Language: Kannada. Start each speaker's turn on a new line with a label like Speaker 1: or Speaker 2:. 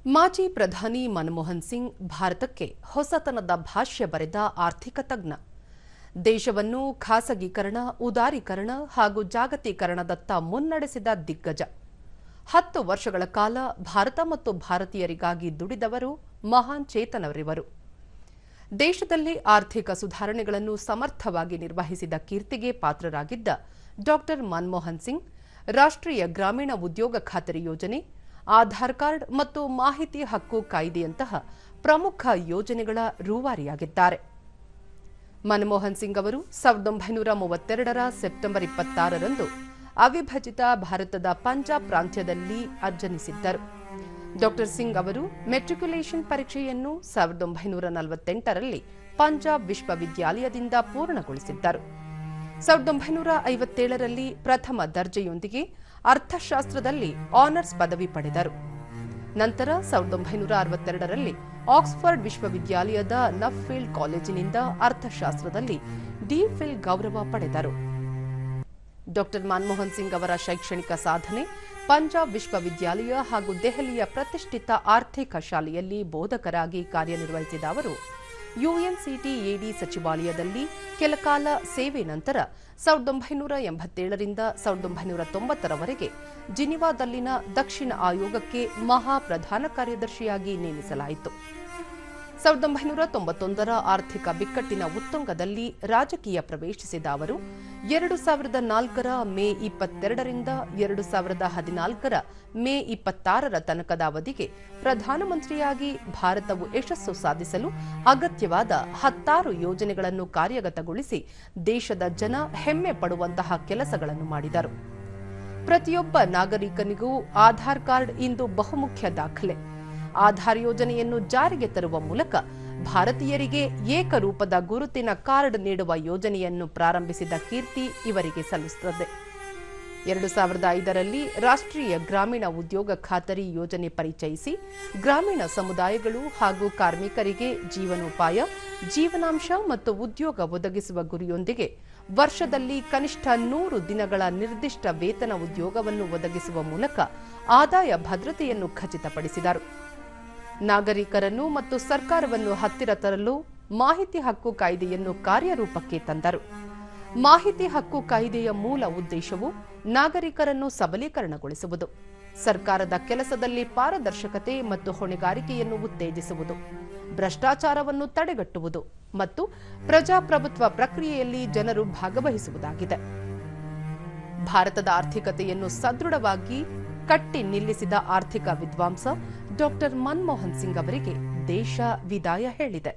Speaker 1: ಮಾಜಿ ಪ್ರಧಾನಿ ಮನಮೋಹನ್ ಸಿಂಗ್ ಭಾರತಕ್ಕೆ ಹೊಸತನದ ಭಾಷ್ಯ ಬರೆದ ಆರ್ಥಿಕ ತಜ್ಞ. ದೇಶವನ್ನು ಖಾಸಗೀಕರಣ, ಉದಾರೀಕರಣ ಹಾಗೂ ಜಾಗತೀಕರಣದತ್ತ ಮುನ್ನಡೆಸಿದ ದಿಗ್ಗಜ. 10 ವರ್ಷಗಳ ಕಾಲ ಭಾರತ ಮತ್ತು ಭಾರತೀಯರಿಗಾಗಿ ದುಡಿದವರು, ಮಹಾನ್ ಚೇತನರಿವರು. ದೇಶದಲ್ಲಿ ಆರ್ಥಿಕ ಸುಧಾರಣೆಗಳನ್ನು ಸಮರ್ಥವಾಗಿ ನಿರ್ವಹಿಸಿದ ಕೀರ್ತಿಗೆ ಪಾತ್ರರಾಗಿದ್ದ ಡಾ. ಮನಮೋಹನ್ ಸಿಂಗ್ ರಾಷ್ಟ್ರೀಯ ಗ್ರಾಮೀಣ ಉದ್ಯೋಗ ಖಾತರಿ ಯೋಜನೆ, ಆಧಾರ್ ಕಾರ್ಡ್ ಮತ್ತು ಮಾಹಿತಿ ಹಕ್ಕು ಕಾಯ್ದೆಯಂತಹ ಪ್ರಮುಖ ಯೋಜನೆಗಳ ರೂವಾರಿಯಾಗಿದ್ದಾರೆ. ಮನಮೋಹನ್ ಸಿಂಗ್ ಅವರು 1932ರ ಸೆಪ್ಟೆಂಬರ್ 26ರಂದು ಅವಿಭಜಿತ ಭಾರತದ ಪಂಜಾಬ್ ಪ್ರಾಂತ್ಯದಲ್ಲಿ ಜನಿಸಿದ್ದರು. ಡಾ. ಸಿಂಗ್ ಅವರು ಮೆಟ್ರಿಕ್ಯುಲೇಷನ್ ಪರೀಕ್ಷೆಯನ್ನು 1948ರಲ್ಲಿ ಪಂಜಾಬ್ ವಿಶ್ವವಿದ್ಯಾಲಯದಿಂದ ಪೂರ್ಣಗೊಳಿಸಿದ್ದರು. 1957ರಲ್ಲಿ ಪ್ರಥಮ ದರ್ಜೆಯೊಂದಿಗೆ ಅರ್ಥಶಾಸ್ತ್ರದಲ್ಲಿ ಆನರ್ಸ್ ಪದವಿ ಪಡೆದರು. ನಂತರ 1962ರಲ್ಲಿ ಆಕ್ಸ್ಫರ್ಡ್ ವಿಶ್ವವಿದ್ಯಾಲಯದ ನಫ್ಫೀಲ್ಡ್ ಕಾಲೇಜಿನಿಂದ ಅರ್ಥಶಾಸ್ತ್ರದಲ್ಲಿ ಡಿ.ಫಿಲ್ ಗೌರವ ಪಡೆದರು. ಡಾ. ಮನಮೋಹನ್ ಸಿಂಗ್ ಅವರ ಶೈಕ್ಷಣಿಕ ಸಾಧನೆ ಪಂಜಾಬ್ ವಿಶ್ವವಿದ್ಯಾಲಯ ಹಾಗೂ ದೆಹಲಿಯ ಪ್ರತಿಷ್ಠಿತ ಆರ್ಥಿಕ ಶಾಲೆಯಲ್ಲಿ ಬೋಧಕರಾಗಿ ಕಾರ್ಯನಿರ್ವಹಿಸಿದ ಅವರು ಯುಎನ್ಸಿಟಿ-ಎಡಿ ಸಚಿವಾಲಯದಲ್ಲಿ ಕೆಲಕಾಲ ಸೇವೆ ನಂತರ 1987ರಿಂದ 1990ರವರೆಗೆ ಜಿನಿವಾದಲ್ಲಿನ ದಕ್ಷಿಣ ಆಯೋಗಕ್ಕೆ ಮಹಾ ಪ್ರಧಾನ ಕಾರ್ಯದರ್ಶಿಯಾಗಿ ನೇಮಿಸಲಾಯಿತು. 1991ರ ಆರ್ಥಿಕ ಬಿಕ್ಕಟ್ಟಿನ ಉತ್ತುಂಗದಲ್ಲಿ ರಾಜಕೀಯ ಪ್ರವೇಶಿಸಿದ ಅವರು 2004ರ ಮೇ 22ರಿಂದ 2014ರ ಮೇ 26ರ ತನಕದ ಅವಧಿಗೆ ಪ್ರಧಾನಮಂತ್ರಿಯಾಗಿ ಭಾರತವು ಯಶಸ್ಸು ಸಾಧಿಸಲು ಅಗತ್ಯವಾದ 16 ಯೋಜನೆಗಳನ್ನು ಕಾರ್ಯಗತಗೊಳಿಸಿ ದೇಶದ ಜನ ಹೆಮ್ಮೆ ಪಡುವಂತಹ ಕೆಲಸಗಳನ್ನು ಮಾಡಿದರು. ಪ್ರತಿಯೊಬ್ಬ ನಾಗರಿಕನಿಗೂ ಆಧಾರ್ ಕಾರ್ಡ್ ಇಂದು ಬಹುಮುಖ್ಯ ದಾಖಲೆ. ಆಧಾರ್ ಯೋಜನೆಯನ್ನು ಜಾರಿಗೆ ತರುವ ಮೂಲಕ ಭಾರತೀಯರಿಗೆ ಏಕರೂಪದ ಗುರುತಿನ ಕಾರ್ಡ್ ನೀಡುವ ಯೋಜನೆಯನ್ನು ಪ್ರಾರಂಭಿಸಿದ ಕೀರ್ತಿ ಇವರಿಗೆ ಸಲ್ಲಿಸುತ್ತದೆ. 2005ರಲ್ಲಿ ರಾಷ್ಟ್ರೀಯ ಗ್ರಾಮೀಣ ಉದ್ಯೋಗ ಖಾತರಿ ಯೋಜನೆ ಪರಿಚಯಿಸಿ ಗ್ರಾಮೀಣ ಸಮುದಾಯಗಳು ಹಾಗೂ ಕಾರ್ಮಿಕರಿಗೆ ಜೀವನೋಪಾಯ, ಜೀವನಾಂಶ ಮತ್ತು ಉದ್ಯೋಗ ಒದಗಿಸುವ ಗುರಿಯೊಂದಿಗೆ ವರ್ಷದಲ್ಲಿ ಕನಿಷ್ಠ 100 ದಿನಗಳ ನಿರ್ದಿಷ್ಟ ವೇತನ ಉದ್ಯೋಗವನ್ನು ಒದಗಿಸುವ ಮೂಲಕ ಆದಾಯ ಭದ್ರತೆಯನ್ನು ಖಚಿತಪಡಿಸಿದರು. ನಾಗರಿಕರನ್ನು ಮತ್ತು ಸರ್ಕಾರವನ್ನು ಹತ್ತಿರ ತರಲು ಮಾಹಿತಿ ಹಕ್ಕು ಕಾಯ್ದೆಯನ್ನು ಕಾರ್ಯರೂಪಕ್ಕೆ ತಂದರು. ಮಾಹಿತಿ ಹಕ್ಕು ಕಾಯ್ದೆಯ ಮೂಲ ಉದ್ದೇಶವು ನಾಗರಿಕರನ್ನು ಸಬಲೀಕರಣಗೊಳಿಸುವುದು, ಸರ್ಕಾರದ ಕೆಲಸದಲ್ಲಿ ಪಾರದರ್ಶಕತೆ ಮತ್ತು ಹೊಣೆಗಾರಿಕೆಯನ್ನು ಉತ್ತೇಜಿಸುವುದು, ಭ್ರಷ್ಟಾಚಾರವನ್ನು ತಡೆಗಟ್ಟುವುದು ಮತ್ತು ಪ್ರಜಾಪ್ರಭುತ್ವ ಪ್ರಕ್ರಿಯೆಯಲ್ಲಿ ಜನರು ಭಾಗವಹಿಸುವುದಾಗಿದೆ. ಭಾರತದ ಆರ್ಥಿಕತೆಯನ್ನು ಸದೃಢವಾಗಿ ಕಟ್ಟಿ ನಿಲ್ಲಿಸಿದ ಆರ್ಥಿಕ ವಿದ್ವಾಂಸ ಡಾ. ಮನಮೋಹನ್ ಸಿಂಗ್ ಅವರಿಗೆ ದೇಶ ವಿದಾಯ ಹೇಳಿದೆ.